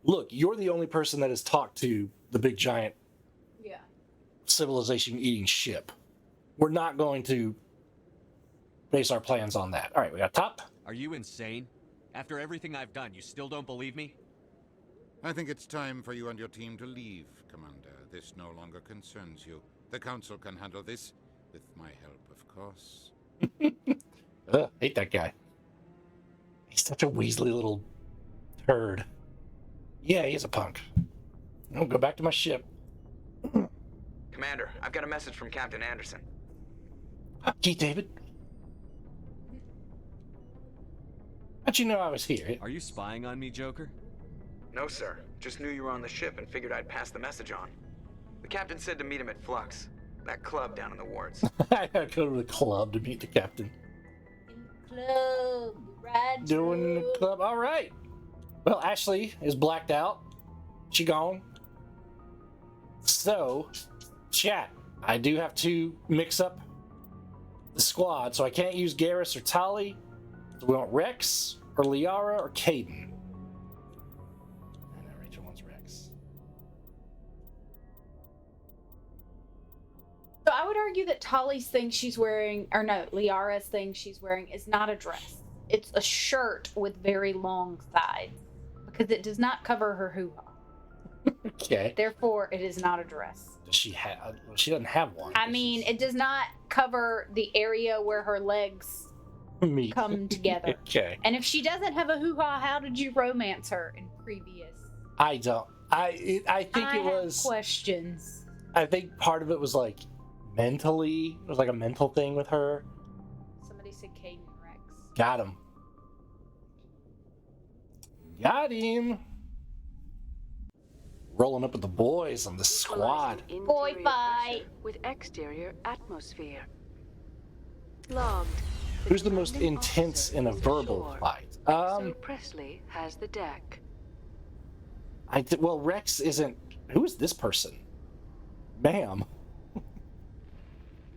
look, you're the only person that has talked to the big giant civilization eating ship. We're not going to base our plans on that. All right, we got top. Are you insane? After everything I've done, you still don't believe me? I think it's time for you and your team to leave, Commander. This no longer concerns you. The Council can handle this, with my help, of course. Hate that guy. He's such a Weasley little turd. Yeah, he's a punk. I'll go back to my ship. Commander, I've got a message from Captain Anderson. Keith David. How'd you know I was here? Are you spying on me, Joker? No, sir. Just knew you were on the ship and figured I'd pass the message on. The captain said to meet him at Flux, that club down in the wards. I gotta go to the club to meet the captain. Club, right? Doing the club. All right. Well, Ashley is blacked out. She gone. So, chat. I do have to mix up the squad, so I can't use Garrus or Tali. So we want Rex or Liara or Caden. I know Rachel wants Rex. So I would argue that Tali's thing she's wearing, or no, Liara's thing she's wearing is not a dress. It's a shirt with very long sides because it does not cover her hoo-ha. Okay. Therefore, it is not a dress. Does she have? She doesn't have one. I mean, it does not cover the area where her legs come together. Okay. And if she doesn't have a hoo-ha, how did you romance her in previous? I don't. I think it was questions. I think part of it was like mentally. It was like a mental thing with her. Somebody said Caden Rex. Got him. Got him. Rolling up with the boys on the squad. Boy fight. With exterior atmosphere. Logged. Who's the most intense in a verbal fight? So Presley has the deck. Well, Rex isn't. Who is this person? Ma'am. Who's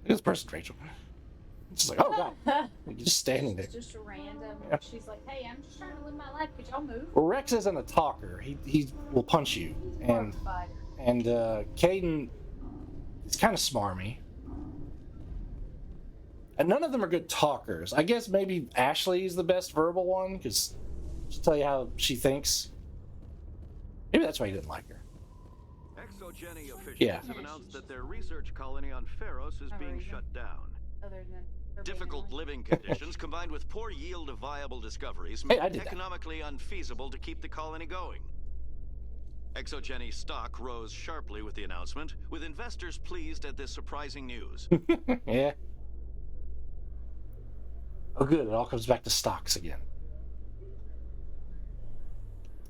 this person, Rachel? She's like, oh god, you're just standing there. It's just a random. Yeah. She's like, hey, I'm just trying to live my life. Could y'all move? Well, Rex isn't a talker. He will punch you, and Caden is kind of smarmy. And none of them are good talkers. I guess maybe Ashley's the best verbal one because she'll tell you how she thinks. Maybe that's why you didn't like her. Exogeny officials Yeah. have announced that their research colony on Pharos is being shut down. Other than Difficult living conditions combined with poor yield of viable discoveries Hey, make I it did that. economically unfeasible to keep the colony going. Exogeny stock rose sharply with the announcement, with investors pleased at this surprising news. Yeah. Oh, good. It all comes back to stocks again.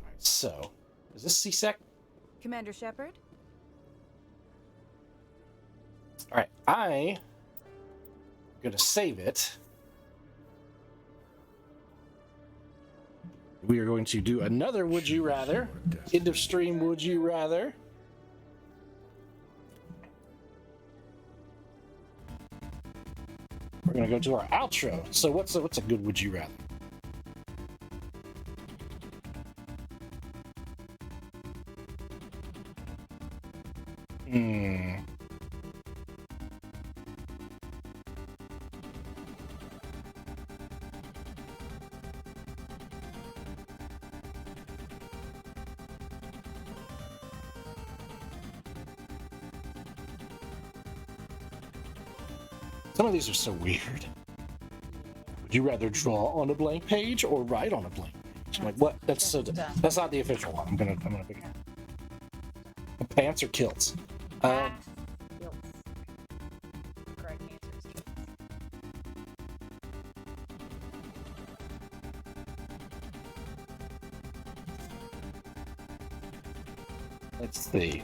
All right, so, is this CSEC? Commander Shepard? All right, I'm gonna save it. We are going to do another Would You Rather. End of stream Would You Rather. we're gonna go to our outro. So what's a good would you rather? Some of these are so weird. Would you rather draw on a blank page or write on a blank page? I'm like, what? That's not the official one. I'm gonna pick it. Pants or kilts? Correct answer is kilts. Let's see.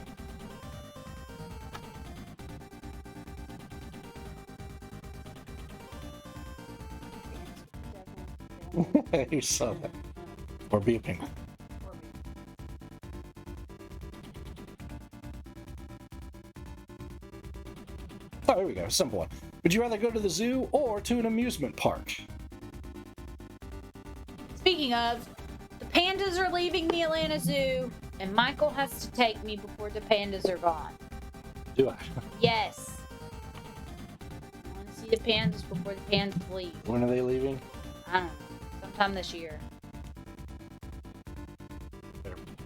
You saw that. Or be a penguin. Oh, here we go. Simple one. Would you rather go to the zoo or to an amusement park? Speaking of, the pandas are leaving the Atlanta Zoo, and Michael has to take me before the pandas are gone. Do I? Yes. I want to see the pandas before the pandas leave. When are they leaving? I don't know. Sometime this year.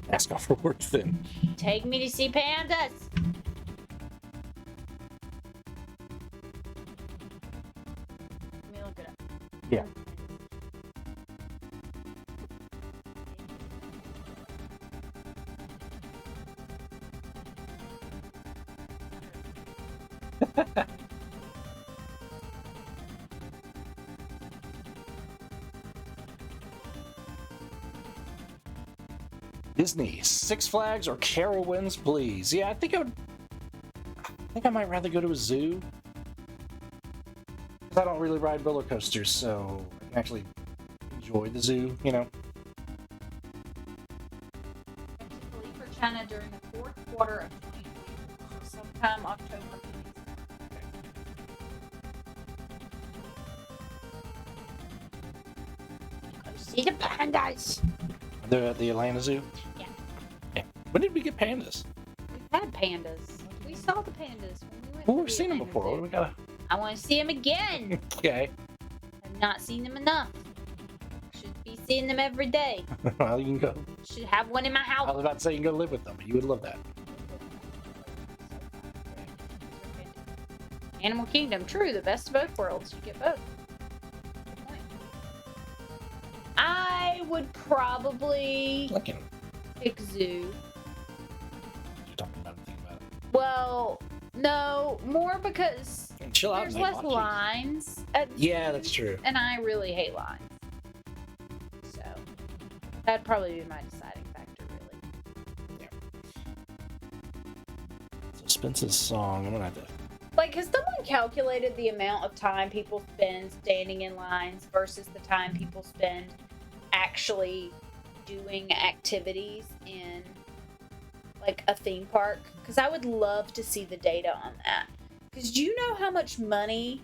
Ask off for words then. Take me to see pandas. Let me look it up. Yeah. Disney, Six Flags or Carowinds, please. Yeah, I think I might rather go to a zoo. 'Cause I don't really ride roller coasters, so I can actually enjoy the zoo, you know. To leave for China during the fourth quarter of 2020, so sometime October. Go see the pandas. They're at the Atlanta Zoo? Yeah. Yeah. When did we get pandas? We've had pandas. We saw the pandas when we went. Well, to we've the seen them Atlanta before. Zoo. We gotta. I want to see them again. Okay. I've not seen them enough. Should be seeing them every day. Well, you can go. Should have one in my I house. was about to say you can go live with them, but you would love that. Animal Kingdom, true, the best of both worlds. You get both. I would probably pick zoo. You're talking about it, think about it. Well, no, more because Chill out. there's and less watch it. lines. At Yeah, zoo, that's true. And I really hate lines. So that'd probably be my deciding factor, really. So Spence's song. I'm gonna have to. Like, has someone calculated the amount of time people spend standing in lines versus the time people spend actually doing activities in, like, a theme park? Because I would love to see the data on that. Because do you know how much money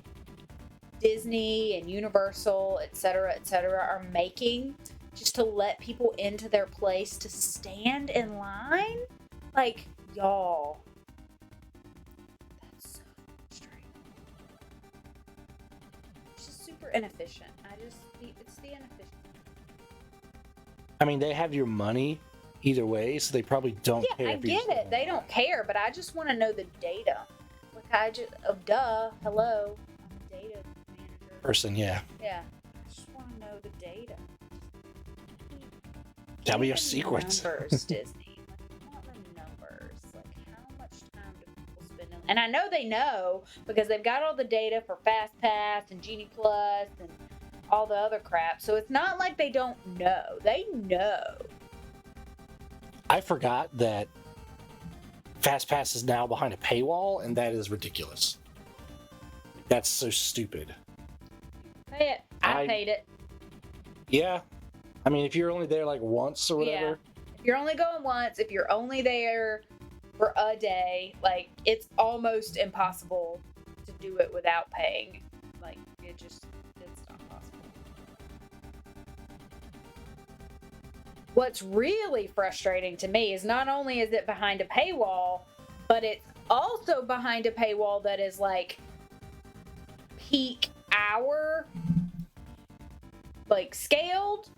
Disney and Universal, et cetera, are making just to let people into their place to stand in line? Like, y'all. Inefficient. It's the inefficient. I mean, they have your money either way, so they probably don't care. I get it. They don't care, but I just want to know the data. Like hello, I'm a data manager. Person, yeah. Yeah, I just want to know the data. Tell me your secrets. Numbers, Disney. I want the numbers. Like, how much time do people spend? And I know they know because they've got all the data for FastPass and Genie Plus and all the other crap. So it's not like they don't know. They know. I forgot that FastPass is now behind a paywall, and that is ridiculous. That's so stupid. Pay it. I paid it. Yeah. I mean, if you're only there like once or whatever. Yeah. If you're only going once, if you're only there for a day, like, it's almost impossible to do it without paying. Like, it's not possible. What's really frustrating to me is not only is it behind a paywall, but it's also behind a paywall that is like peak hour, like scaled.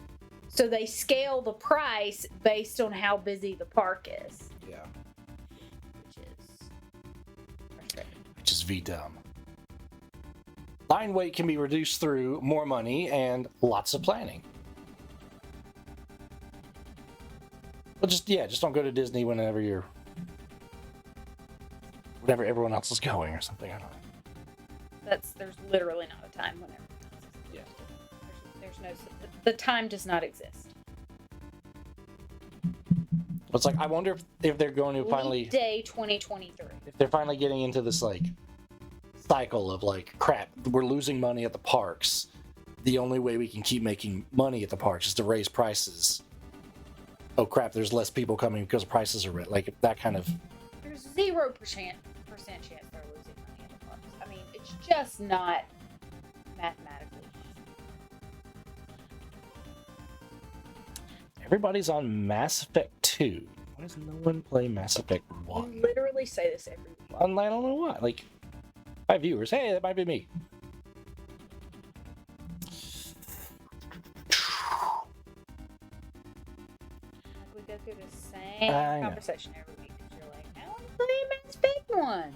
So they scale the price based on how busy the park is. Yeah. Which is frustrating. Which is dumb. Line wait can be reduced through more money and lots of planning. Well, just don't go to Disney whenever everyone else is going or something. I don't know. There's literally not a time whenever. Yeah. There's no, the time does not exist. It's like, I wonder if they're going to finally... Leap day 2023. If they're finally getting into this, like, cycle of, like, crap, we're losing money at the parks. The only way we can keep making money at the parks is to raise prices. Oh, crap, there's less people coming because prices are like, that kind of... There's 0% chance they're losing money at the parks. I mean, it's just not mathematically possible. Everybody's on Mass Effect 2. Why does no one play Mass Effect 1? You literally say this every week. I don't know why. Like, 5 viewers. Hey, that might be me. Like, we go through the same conversation every week. Because you're like, I want to play Mass Effect 1.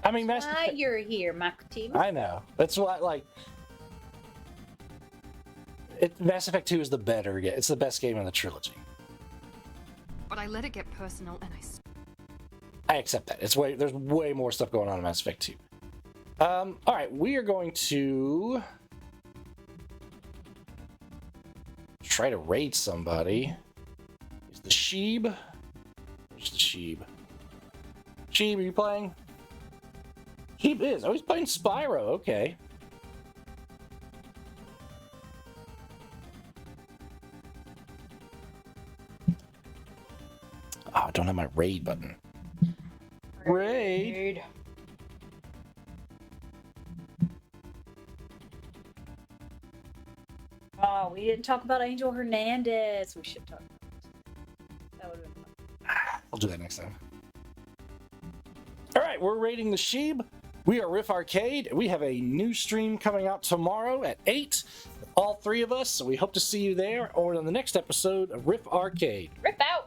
I mean, That's why you're here, Michael T. I know. That's why, like... Mass Effect 2 is the better game. It's the best game in the trilogy. But I let it get personal and I accept that. There's way more stuff going on in Mass Effect 2. All right, we are going to try to raid somebody. Is the Sheeb? Where's the Sheeb? Sheeb, are you playing? Sheeb is. Oh, he's playing Spyro. Okay. Oh, I don't have my raid button. Raid. Oh, we didn't talk about Angel Hernandez. We should talk about it. That would have been fun. I'll do that next time. All right, we're raiding the Sheeb. We are Riff Arcade. We have a new stream coming out tomorrow at 8. All 3 of us. So we hope to see you there or on the next episode of Riff Arcade. Rip out.